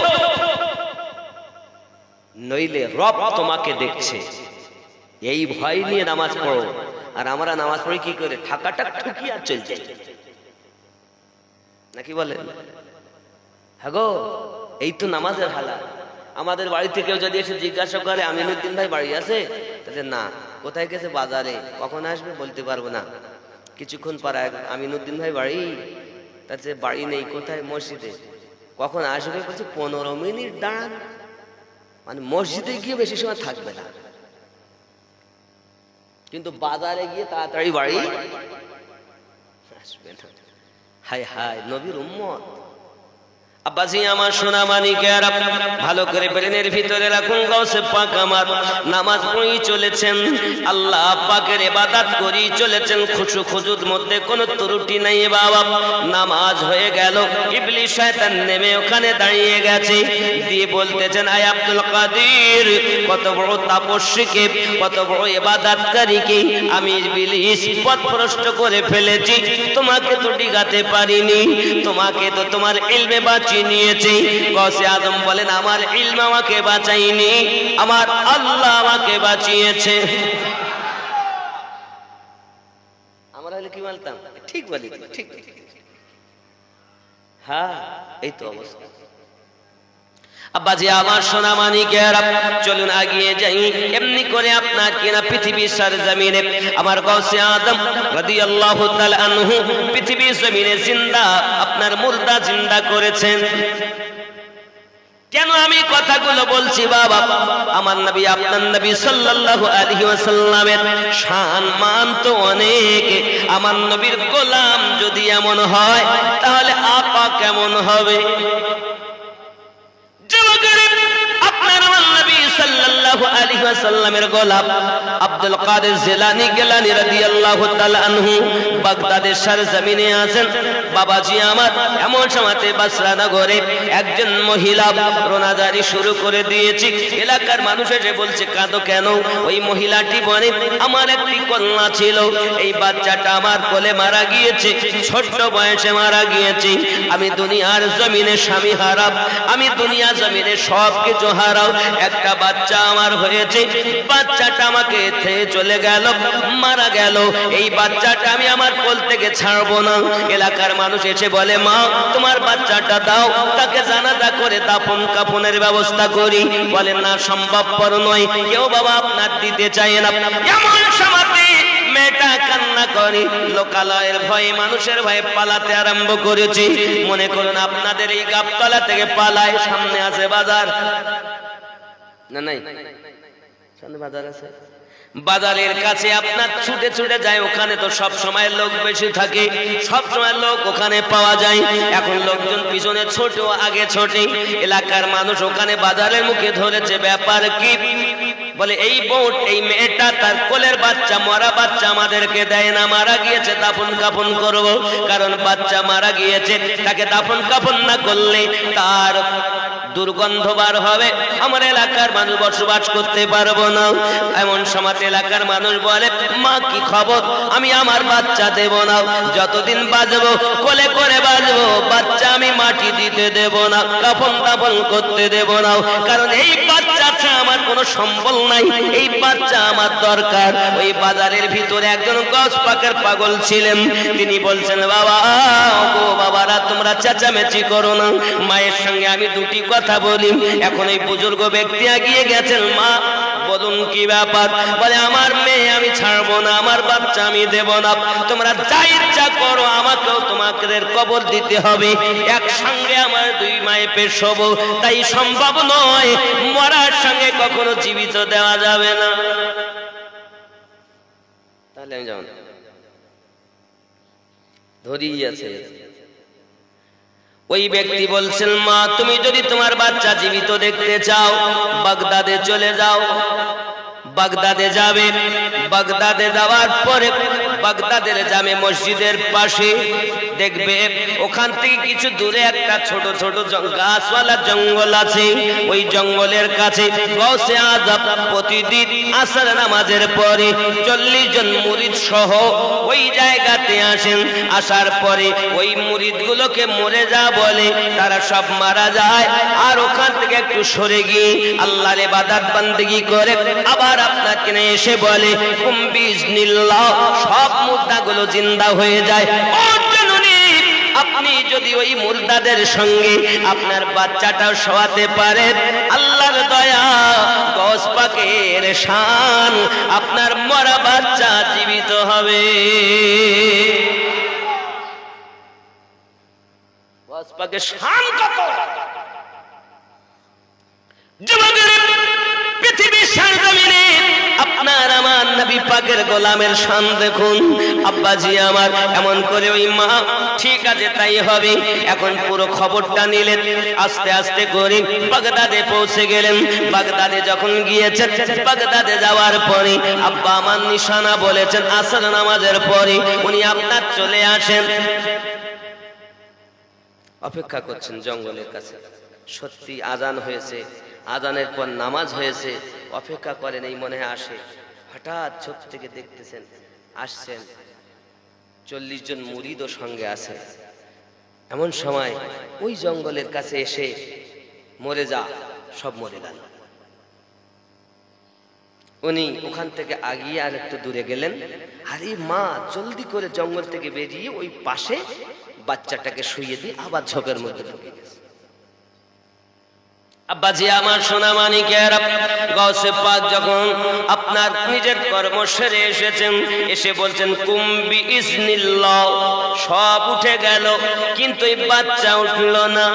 নইলে রব তোমাকে দেখছে। এই ভয় নিয়ে নামাজ পড়ো। আর আমরা নামাজ পড়ি কি করে? ঠাকাটা ঠুকিয়ে আর চল যাই, নাকি বলেন? হ্যাঁ গো, এই তো নামাজের হালাত। আমাদের বাড়ি থেকেও যদি এসে জিজ্ঞাসা করে আমিনুদ্দিন ভাই বাড়ি আছে, তাহলে না, কোথায় গেছে? বাজারে। কখন আসবে বলতে পারবো না। কিছুক্ষণ পরে আমিনুদ্দিন ভাই বাড়ি, তাতে বাড়ি নেই। কোথায়? মসজিদে। কখন আসবে? বলছে 15 মিনিট দাঁড়ান। মানে মসজিদে গিয়ে বেশি সময় থাকবে না, কিন্তু বাজারে গিয়ে তাড়াতাড়ি বাড়ি আসবে না। হায় হায়, নবীর উম্মত। আব্বাজি আমার সোনা মানিকেরা, ভালো করে ব্রেনের ভিতরে রাখুন, গাউসে পাক আমার নামাজ পড়েই চলেছেন, আল্লাহ পাকের ইবাদত করেই চলেছেন, খুশু খুজুর মধ্যে কোনো ত্রুটি নাই বাবা। নামাজ হয়ে গেল, ইবলিস শয়তান নেমে ওখানে দাঁড়িয়ে গেছে, দিয়ে বলতেছেন, আয় আব্দুল কাদের, কত বড় তাপস্বীকে, কত বড় ইবাদতকারীকে আমি ইবলিস পথভ্রষ্ট করে ফেলেছি, তোমাকে তো ডিগাতে পারিনি, তোমাকে তো তোমার ইলমে বাঁচিয়ে নিয়েছে। গৌসে আজম বলেন, আমার ইলম আমাকে বাঁচায়নি, আমার আল্লাহ আমাকে বাঁচিয়েছে। আমরা হলে কি বলতাম? ঠিক বলি, ঠিক। হ্যাঁ, এই তো অবস্থা। আব্বাজি আমার সোনা মানিকেরা, চলুন আগিয়ে যাই। এমনি করে আপনার কিনা পৃথিবীর সরজমিনে আমার গাউসে আজম রাদিয়াল্লাহু তাআলা আনহু পৃথিবীর জমিনে জিন্দা, আপনার মুর্দা জিন্দা করেছেন। কেন আমি কথাগুলো বলছি বাবা? আমার নবী, আপনার নবী সাল্লাল্লাহু আলাইহি ওয়াসাল্লামের শান মান তো অনেক। আমার নবীর গোলাম যদি এমন হয়, তাহলে আপা কেমন হবে? সাল্লাল্লাহু আলাইহি ওয়াসাল্লামের গোলাম আব্দুল কাদের জিলানী গিলানী রাদিয়াল্লাহু তাআলা আনহু বাগদাদের সরজমিনে আছেন। বাবাজি আমার, এমন সময়তে বাসরা নগরে একজন মহিলা রোনাজারি শুরু করে দিয়েছে। এলাকার মানুষ এসে বলছে, কাঁদো কেন? ওই মহিলাটি বলে, আমার একটি কন্যা ছিল, এই বাচ্চাটা আমার কোলে মারা গিয়েছে, ছোট্ট বয়সে মারা গিয়েছে। আমি দুনিয়ার জমিনে স্বামী হারাম, আমি দুনিয়া জমিনে সব কিছু হারাও, একটা বাচ্চা আমার হয়েছে, বাচ্চাটা আমাকে ছেড়ে চলে গেল, মারা গেল। এই বাচ্চাটা আমি আমার কোল থেকে ছাড়বো না। এলাকার মানুষ এসে বলে, মা তোমার বাচ্চাটা দাও, তাকে জানাজা করে দাফন কাফনের ব্যবস্থা করি। বলেন, না, সম্ভবপর নয়, কেউ বাবা আপনার দিতে চায় না। এমন সময়তে মেয়েটা কান্না করে, লোকালয়ের ভয়ে, মানুষের ভয়ে পালাতে আরম্ভ করেছে। মনে করুন আপনাদের এই গাবতলা থেকে পালায়, সামনে আছে বাজার, না নাই সামনে বাজার আছে, বাজারের কাছে আপনার ছুটে ছুটে যায়, ওখানে তো সব সময় লোক বেশি থাকে, সব সময় লোক ওখানে পাওয়া যায়। এখন লোকজন পিছনে ছোট, আগে ছোটে। এলাকার মানুষ ওখানে বাজারের মুখে ধরেছে, ব্যাপার কি? বলে, এই বোট, এই মেয়েটা তার কোলের বাচ্চা, মরা বাচ্চা আমাদেরকে দেয় না, মারা গিয়েছে, দাফন কাফন করব, কারণ বাচ্চা মারা গিয়েছে, তাকে দাফন কাফন না করলে তার দুর্গন্ধ বার হবে, আমার এলাকার মানুষ বসবাস করতে পারবো না। এমন সময় এলাকার মানুষ বলে, মা কি খবর? আমি আমার বাচ্চা দেব না, যতদিন বাঁচবো কোলে করে বাঁচবো, বাচ্চা আমি মাটি দিতে দেব না, কাফন দাফন করতে দেব না, কারণ এই বাচ্চাটা আমার কোনো সম্বল নাই, এই বাচ্চা আমার দরকার। ওই বাজারের ভিতরে একজন গস পাকের পাগল ছিলেন, তিনি বলছেন, বাবা গো বাবারা, তোমরা চেঁচামেচি করো না, মায়ের সঙ্গে আমি দুটি কথা বলি। এখন এই বুজুর্গ ব্যক্তি এগিয়ে গেছেন, মা বলুন কি ব্যাপার? বলে, আমার মেয়ে আমি ছাড়বো না, আমার বাচ্চা আমি দেব না, তোমরা যা ইচ্ছা করো, আমাকেও তোমাদের কবর দিতে হবে, একসঙ্গে আমার দুই মায়ে পেশ হবো, তাই সম্ভব নয়, মরার সঙ্গে কখনো জীবিত দেওয়া যাবে না। তাহলে আমি যাও না, ধরিয়ে আছে। ওই ব্যক্তি বলছেন, মা তুমি যদি তোমার বাচ্চা জীবিত দেখতে চাও, বাগদাদে চলে যাও। বাগদাদে যাবে, বাগদাদে যাওয়ার পরে বাগদাদের জামে মসজিদের পাশে দেখবে, ওখান থেকে কিছু দূরে একটা ছোট ছোট গাছওয়ালা জঙ্গল আছে। ওই জঙ্গলের কাছে গৌসে আজম প্রতিদিন আসর নামাজের পরে 40 জন মুরিদ সহ ওই জায়গাতে আসেন। আসার পরে ওই মুরিদগুলোকে মরে যা বলে, তারা সব মারা যায়। আর ওখান থেকে একটু সরে গিয়ে আল্লাহর ইবাদত বান্দেগি করে আবার আপনাকে এসে বলে, বিইজনিল্লাহ, সব মুর্দাগুলো জিন্দা হয়ে যায়। আপনি যদি ওই মুর্দাদের সঙ্গে আপনার বাচ্চাটাও শোয়াতে পারেন, আল্লাহর দয়া, গৌস পাকের শান, আপনার মরা বাচ্চা জীবিত হবে। গৌস পাকের শান কত! যুবকের পৃথিবীর সরজমিনে আপনার আমার নবী পাকের গোলামের শান দেখুন। আব্বাজি আমার এমন করে ওই মা ঠিক আছে তাই হবে। এখন পুরো খবরটা নিলেন, আস্তে আস্তে করে বাগদাদে পৌঁছে গেলেন। বাগদাদে যখন গিয়েছেন, বাগদাদে যাওয়ার পরে আব্বা আমার নিশানা বলেছেন আসর নামাজের পরে উনি আপনার চলে আসেন। অপেক্ষা করছেন জঙ্গলের কাছে, সত্যি আজান হয়েছে, আজানের পর নামাজ হয়েছে, অপেক্ষা করেন এই মনে আসে। হঠাৎ ছোট থেকে দেখতেছেন আসছেন 40 জন মুরিদও সঙ্গে আছে। এমন সময় ওই জঙ্গলের কাছে এসে মরে যা, সব মরে গেল। উনি ওখান থেকে আগিয়ে আর একটু দূরে গেলেন। আর এই মা জলদি করে জঙ্গল থেকে বেরিয়ে ওই পাশে বাচ্চাটাকে শুইয়ে দিয়ে আবার ঝোপের মধ্যে ঢুকে গেছে। আব্বাজি আমার সোনা মানিকের, গাউসে পাক যখন আপনার নিজের কর্ম সেরে এসেছেন, এসে বলছেন কুম্বি ইজনিল্লাহ, সব উঠে গেল কিন্তু এই বাচ্চা উঠল না।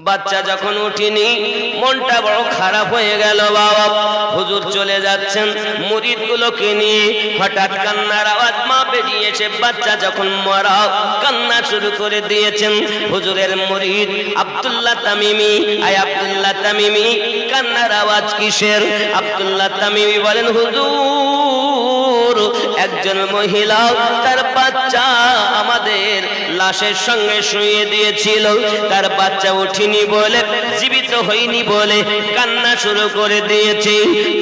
বাচ্চা যখন উঠিনি মনটা বড় খারাপ হয়ে গেল। বাবা হুজুর চলে যাচ্ছেন মুরিদগুলোকে নিয়ে, হঠাৎ কান্নার আওয়াজ মা বেরিয়েছে। বাচ্চা যখন মরা কান্না শুরু করে দিয়েছেন। হুজুরের মুরিদ আব্দুল্লাহ তামিমি, আয় আব্দুল্লাহ তামিমি কান্নার আওয়াজ কিসের? আব্দুল্লাহ তামিমি বলেন হুজুর একজন মহিলা তার বাচ্চা আমাদের লাশের সঙ্গে শুয়ে দিয়েছিল, তার বাচ্চা উঠিনি বলে, জীবিত হয়নি বলে কান্না শুরু করে দিয়েছে।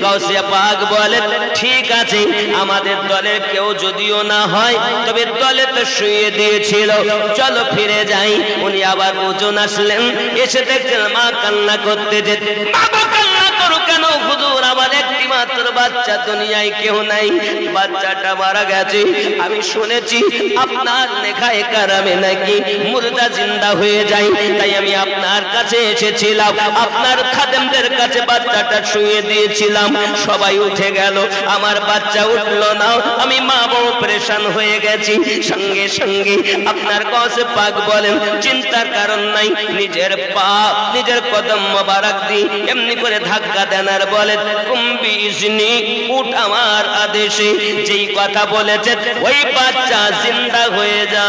গাউসে পাক বলেন ঠিক আছে, আমাদের দলের কেউ যদিও না হয় তবে দলে তো শুয়ে দিয়েছিল, চলো ফিরে যাই। উনি আবার ওজন আসলেন, এসে দেখছেন মা কান্না করতে যেত। মা কান্না করো কেন হুজুর? আমার একটি মাত্র বাচ্চা, দুনিয়ায় কেউ নাই, বাচ্চাটা মারা গেছে। আমি শুনেছি আপনার লেখায় কারামে নাকি মুর্দা জিন্দা হয়ে যায়, তাই আমি আপনার কাছে এসেছিলাম, আপনার খাদেমদের কাছে বাচ্চাটা শুয়ে দিয়েছিলাম, সবাই উঠে গেল, আমার বাচ্চা উঠলো না। আমি মা বড় পরেশান হয়ে গেছি। সঙ্গে সঙ্গে আপনার গাউসে পাক বলেন চিন্তার কারণ নাই, নিজের পা নিজের কদম মোবারক দি এমনি করে ধাক্কা দেন আর বলেন কুম্বি ইজনি, উঠ আমার আদেশে। যেই কথা বলেছে ওই বাচ্চা জিন্দা হয়ে যা।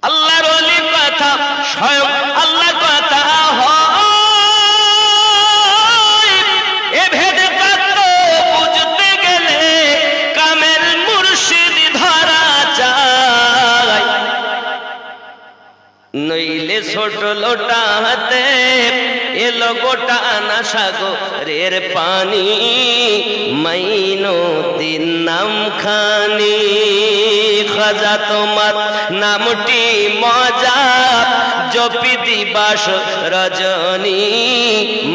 আল্লাহর ওলি কথা স্বয়ং আল্লাহ কথা হয়, এ ভেদে পাত্র বুঝতে গেলে কামেল মুর্শিদ ধরা যায়, নইলে ছোট লোটা হাতে এলো গোটা না সাগরের পানি, মাইনো দিন নাম খানি। খাজা তোমার নামটি মজা জপি দিবাস রজনী,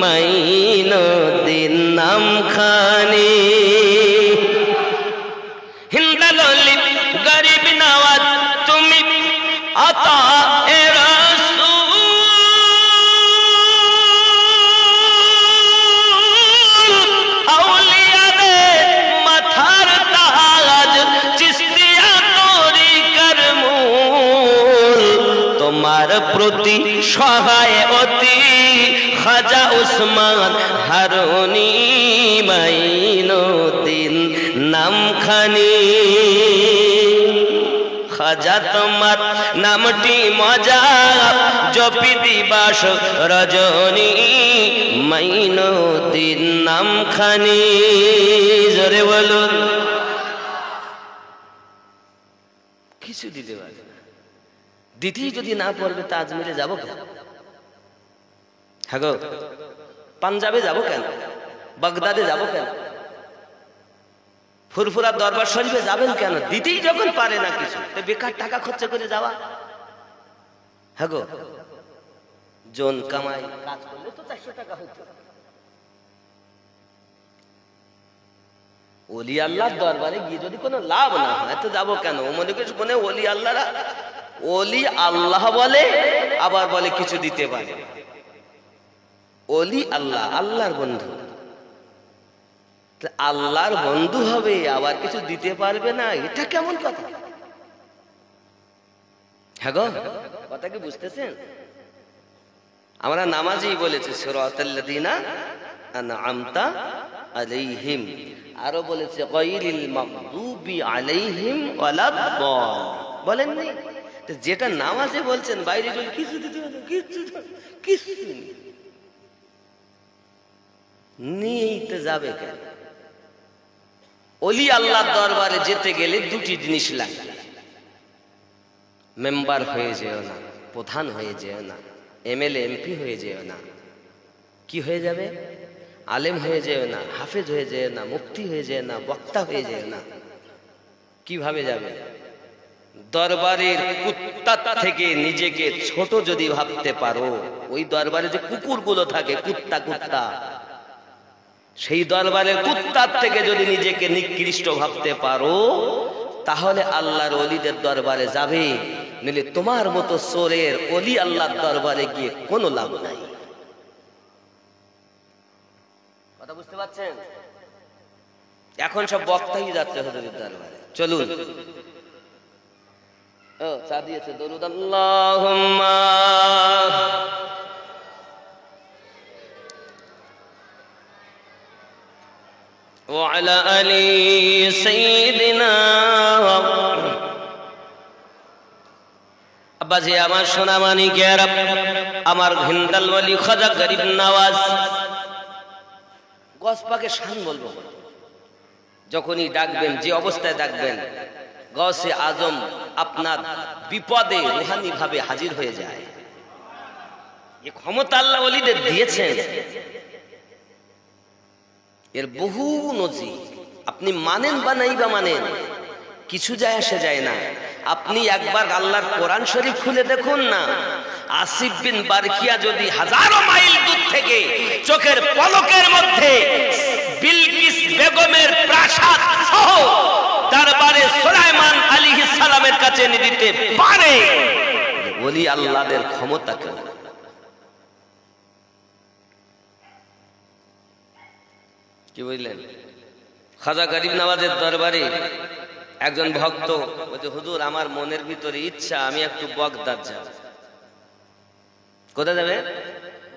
মাইনো দিন নাম খানি। হিন্দালি গরিব নওয়াজ তুমি আতা প্রতি সহায় অতি খাজা উসমান হারুনি, মাইনুদ্দিন নামখানি। খাজা তোমার নামটি মজা জপি দিবাস রজনী, মাইনুদ্দিন নামখানি। জোরে বলুন। কিছু দিতে পারে দিতেই যদি না পড়বে তা আজমিরে যাবো কেন? হ্যাঁ গো, পাঞ্জাবে যাবো কেন? বাগদাদে যাবো কেন? ফুরফুরা দরবার শরীফে যাবেন কেন? দিতেই যখন পারে না কিছু, বেকার টাকা খরচ করে যাওয়া। হ্যাঁ গো, জন কামাই কাজ করলে তো 400 টাকা হতো। ওলি আল্লাহর দরবারে গিয়ে যদি কোনো লাভ না হয় তো যাবো কেন? ও মনে করছে কোনে ওলি আল্লাহরা, ওলি আল্লাহ বলে আবার বলে কিছু দিতে পারে। ওলি আল্লাহ, আল্লাহর বন্ধু। আল্লাহর বন্ধু হবে আবার কিছু দিতে পারবে না, এটা কেমন কথা? হ্যাঁ গো, কথা কি বুঝতেছেন? আমরা নামাজেই বলেছি সিরাতাল্লাযিনা আনআমতা আলাইহিম, আরো বলেছে গায়রিল মাগদুবি আলাইহিম ওয়ালাদ-দাল, বলেননি? যেটা নামাজে বলছেন বাইরে বলে কিছু দিতে হবে, কিছু নিয়েই তো যাবে কেন? ওলি আল্লাহর দরবারে যেতে গেলে দুটি জিনিস লাগে, মেম্বার হয়ে যেও না, প্রধান হয়ে যেও না, এমএলএ এমপি হয়ে যেও না। কি হয়ে যাবে? আলেম হয়ে যেও না, হাফেজ হয়ে যেও না, মুফতি হয়ে যেও না, বক্তা হয়ে যেও না। কিভাবে যাবে? দরবারের কুত্তা থেকে নিজেকে ছোট যদি ভাবতে পারো, ওই দরবারে যে কুকুরগুলো থাকে, কুত্তা, সেই দরবারের কুত্তার থেকে যদি নিজেকে নিকৃষ্ট ভাবতে পারো, তাহলে আল্লাহর ওলিদের দরবারে যাবে। নিলে তোমার মতো চোরের ওলি আল্লাহর দরবারে গিয়ে কোনো লাভ নাই। কথা বুঝতে পারছেন? এখন সব বক্তাই যাচ্ছে হুজুরের দরবারে। চলুন, ও চা দিয়েছে, দরুদ আল্লাহুম্মা ওয়া আলা আলি সাইয়্যিদিনা। আব্বাজি আমার সোনা মানিকের, আমার ভিন্দাল ওয়ালি খাজা গরিব নওয়াজ, গসপাকে শান বলবো, যখনই ডাকবেন, যে অবস্থায় ডাকবেন, গৌসে আজম আপনার বিপদে রুহানি ভাবে হাজির হয়ে যায়। এ ক্ষমতা আল্লাহ ওলিদের দিয়েছেন, এর বহু নজির। আপনি মানেন বা নাই বা মানেন, কিছু যায় আসে যায় না। আপনি একবার আল্লাহর কোরআন শরীফ খুলে দেখুন না, আসিফ বিন বারকিয়া যদি হাজারো মাইল দূর থেকে চোখের পলকের মধ্যে বিলকিস বেগমের প্রাসাদ সহ দরবারে সুলাইমান আলাইহিস সালামের কাছে এনে দিতে পারে, ওলি আল্লাহদের ক্ষমতা কেন? কি বুঝলেন? খাজা গরিব নওয়াজের দরবারে একজন ভক্ত বলছে, হুজুর আমার মনের ভিতরে ইচ্ছা আমি একটু বাগদাদ যাব। কোথায় যাবে?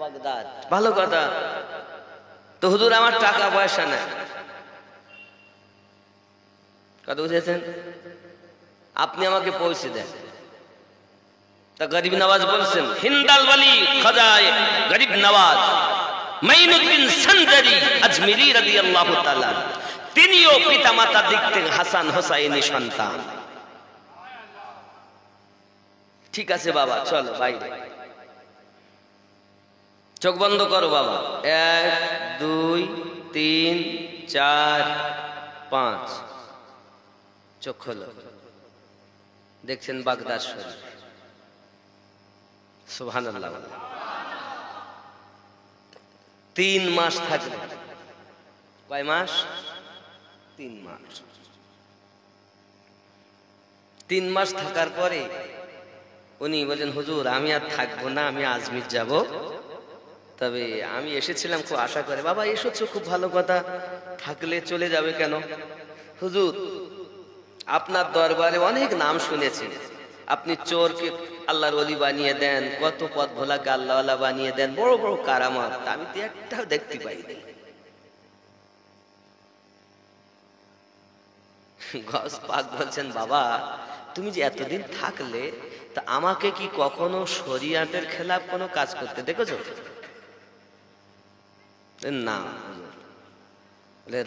বাগদাদ। ভালো কথা, তো হুজুর আমার টাকা পয়সা নাই। কথা বুঝেছেন? আপনি আমাকে পৌঁছে দেন। তা গরিব নওয়াজ বলছেন, হিন্দাল ওয়ালি খাজা গরিব নওয়াজ মাইনুদ্দিন সঞ্জারি আজমিরি রাদিয়াল্লাহু তাআলা, তিনিও পিতামাতা দিক থেকে হাসান হোসাইনি সন্তান। ঠিক আছে বাবা, চলো বাইরে। চোখ বন্ধ করো বাবা, 1 2 3 4 5, চোখ খোলো। দেখছেন বাগদাদ শরীফ। সুবহানাল্লাহ। 3 মাস থাকবে। কয় মাস? 3 মাস। 3 মাস থাকার পরে উনি বলেন, হুজুর আমি আর থাকবো না, আমি আজমির যাব। তবে আমি এসেছিলাম খুব আশা করে। বাবা এসেছো, খুব ভালো কথা, থাকলে চলে যাবে কেন? হুজুর আপনার দরবারে অনেক নাম শুনেছি, আপনি চোরকে আল্লাহর ওলি বানিয়ে দেন, কত পথ ভোলাকে আল্লাহওয়ালা বানিয়ে দেন, বড় বড় কারামত, আমি তো একটাও দেখতে পাই নাই। গস পাক বলছেন, বাবা তুমি যে এতদিন থাকলে, তা আমাকে কি কখনো শরিয়াতের খেলাফ কোনো কাজ করতে দেখেছো? না।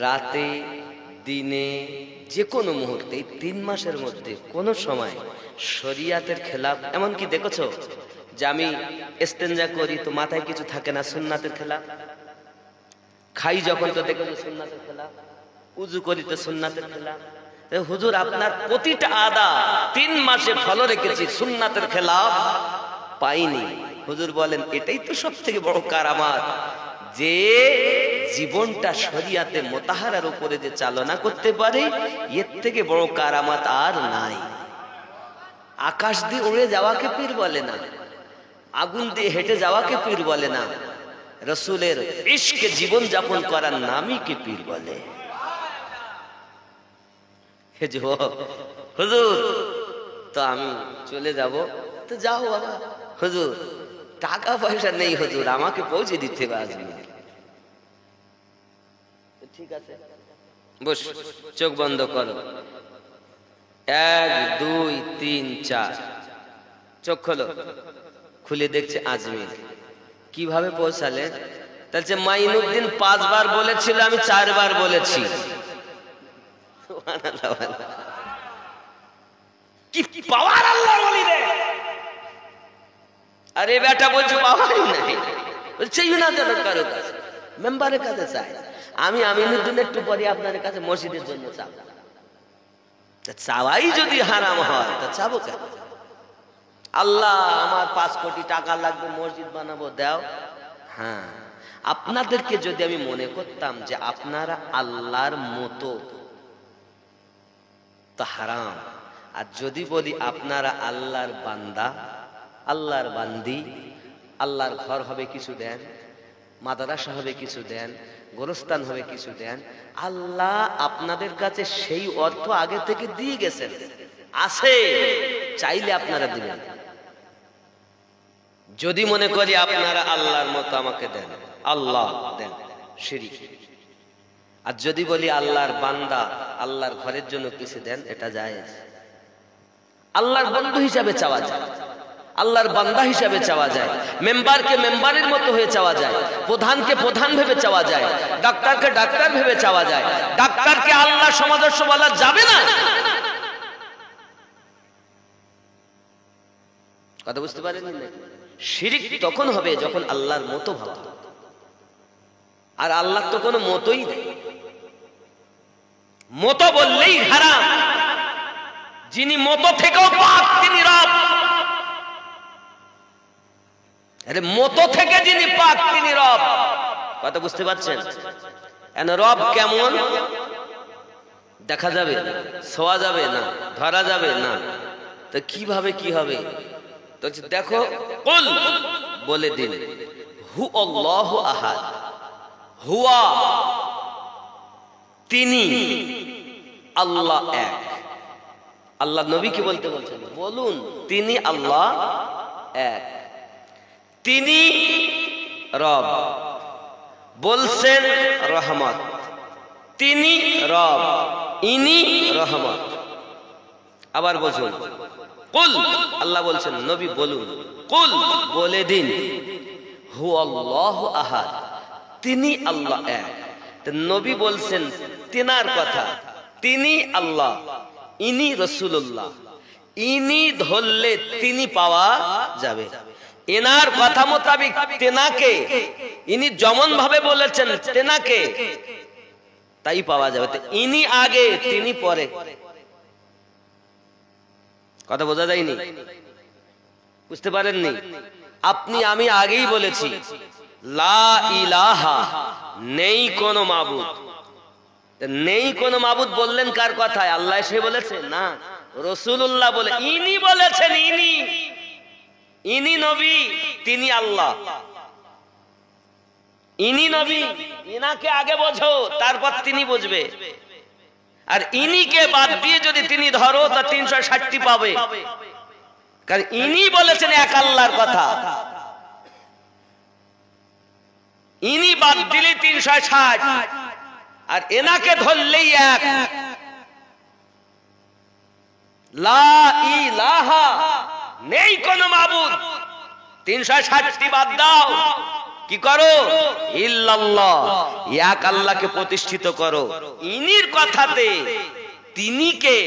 রাতে দিনে যে কোনো মুহূর্তে, 3 মাসের মধ্যে কোনো সময় শরিয়াতের খেলাফ এমনকি দেখেছো যে আমি ইস্তেঞ্জা করি তো মাথায় কিছু থাকে না, সুন্নাতের খেলাফ। খাই যখন তো দেখেছো সুন্নাতের খেলাফ, উযু করি তো সুন্নাতের খেলাফ। হুজুর আপনার প্রতিটা আদা 3 মাসে ফলো রেখেছি, সুন্নাতের খেলাফ পাইনি। হুজুর বলেন, এটাই তো সব থেকে বড় কারামাত, যে জীবনটা শরিয়াতে মোতাহারার উপরে যে চালনা করতে পারে, এর থেকে বড় কারামাত আর নাই। আকাশ দিয়ে উড়ে যাওয়াকে পীর বলে না, আগুন দিয়ে হেঁটে যাওয়াকে পীর বলে না, রাসূলের ইশকে জীবন যাপন করার নামই কি পীর বলে। হুজুর তো আমি চলে যাব। তো যাও বাবা। হুজুর টাকা পয়সা নেই হুজুর, আমাকে পৌঁছে দিতে হবে আজমির। ঠিক আছে, বস, চোখ বন্ধ করো। 1 2 3 4, চোখ খোলো। খুলে দেখছে আজমির। কিভাবে পৌঁছালেন? তাহলে মাইনুদ্দিন 5 বার বলেছিল, আমি 4 বার বলেছি। কি পাওয়ার আল্লাহর ওলিদের! আরে বেটা বলছে পাওয়ারই নাই, বলছে না যাবে কারো কাছে, মেম্বারের কাছে চাই। আমি আমিনুদ্দিন একটু পরে আপনার কাছে মসজিদের জন্য চাব। চাওয়াই যদি হারাম হয় তা চাবো কেন? আল্লাহ আমার 5 কোটি টাকা লাগবে, মসজিদ বানাবো, দাও। হ্যাঁ, আপনাদেরকে যদি আমি মনে করতাম যে আপনারা আল্লাহর মতো, তো হারাম। আর যদি বলি আপনারা আল্লাহর বান্দা, আল্লাহর বান্দি, আল্লাহর ঘর হবে কিছু দেন, মাদ্রাসা হবে কিছু দেন, গোরস্থান হবে কিছু দেন, আল্লাহ আপনাদের কাছে সেই অর্থ আগে থেকে দিয়ে গেছেন, আছে, চাইলে আপনারা দিবেন। যদি মনে করি আপনারা আল্লাহর মতো আমাকে দেন, আল্লাহ দেন, শিরিক। আর যদি বলি আল্লাহর বান্দা, আল্লাহর ঘরের জন্য কিছু দেন, এটা জায়েজ। আল্লাহর বন্ধু হিসাবে চাওয়া যায়, আল্লাহর বান্দা হিসাবে চাওয়া যায়, মেম্বারকে মেম্বারের মতো হয়ে চাওয়া যায়, প্রধানকে প্রধান ভেবে চাওয়া যায়, ডাক্তারকে ডাক্তার ভেবে চাওয়া যায়। ডাক্তারকে আল্লাহ সমাদর্শ বলা যাবে না। কথা বুঝতে পারেন? শিরিক তখন হবে যখন আল্লাহর মতো ভাবা, আর আল্লাহর তো কোনো মতই নেই। মতো বললেই হারাম। যিনি মতো থেকেও পাক তিনি রব। আরে মতো থেকে যিনি পাক তিনি রব। কথা বুঝতে পারছেন? রব কেমন? দেখা যাবে, ছোঁয়া যাবে না, ধরা যাবে না, তো কিভাবে কি হবে? তো দেখো, কুল বলে দিন, হু আল্লাহু আহাদ, হুয়া তিনি, আল্লাহ এক। আল্লাহ নবী কি বলতে বলছেন? বলুন তিনি আল্লাহ এক, তিনি রব। বলছেন রহমত, তিনি রব, ইনি রহমত। আবার বলুন কুল, আল্লাহ বলছেন নবী বলুন, কুল বলে দিন, হু আল্লাহু আহাদ, তিনি আল্লাহ এক। নবী বলছেন তিনার কথা, তিনি আল্লাহ, ইনি রাসূলুল্লাহ, ইনি ধরলে তিনি পাওয়া যাবে। এনার কথা মোতাবেক তেনাকে, ইনি যেমন ভাবে বলেছেন তেনাকে, তাই পাওয়া যাবে। ইনি আগে, তিনি পরে। কথা বোঝা যায়নি? বুঝতে পারেননি? আপনি আমি আগেই বলেছি লা ইলাহা, নেই কোনো মাবুদ। নেই কোনো মাবুদ বললেন কার কথায়? আল্লাহ এসে বলেছে না, রাসূলুল্লাহ বলে, ইনি বলেছেন, ইনি, ইনি নবী, তিনি আল্লাহ, ইনি নবী, ইনাকে আগে বোঝো, তারপর তিনি বুঝবে। আর ইনিকে বাদ দিয়ে যদি তিনি ধরো তা 360টি পাবে, কারণ ইনি বলেছেন এক আল্লাহর কথা। ইনি বাদ দিলে 360, আর এনাকে ধরলেই এক। লা ইলাহা, নেই কোনো মাবুদ, 360টি বাদ দাও, কি করো? ইল্লাল্লাহ, এক আল্লাহকে প্রতিষ্ঠিত করো। ইনির কথাতে তিনিকে,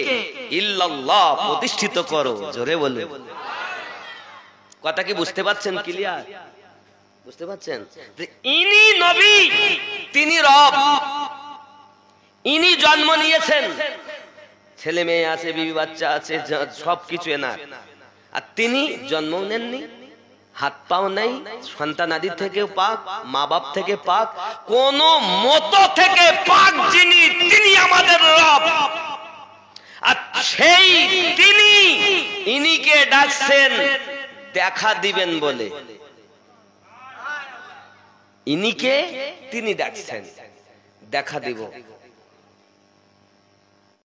ইল্লাল্লাহ প্রতিষ্ঠিত করো। জোরে বলে কথা কি বুঝতে পারছেন? ক্লিয়ার বুঝতে পারছেন? ইনি নবী, তিনি রব, ইনি জন্ম নিয়েছেন, ছেলে মেয়ে আছে, বিবি বাচ্চা আছে, সবকিছু এনার। আর তিনি জন্ম নেননি, হাত পাও নেই, সন্তানাদি থেকে পাক, মা বাপ থেকে পাক, কোন মত থেকে পাক যিনি, তিনি আমাদের রব। আর সেই তিনি ইনিকে ডাকছেন দেখা দিবেন বলে। ইনিকে তিনি ডাকছেন দেখা দিব।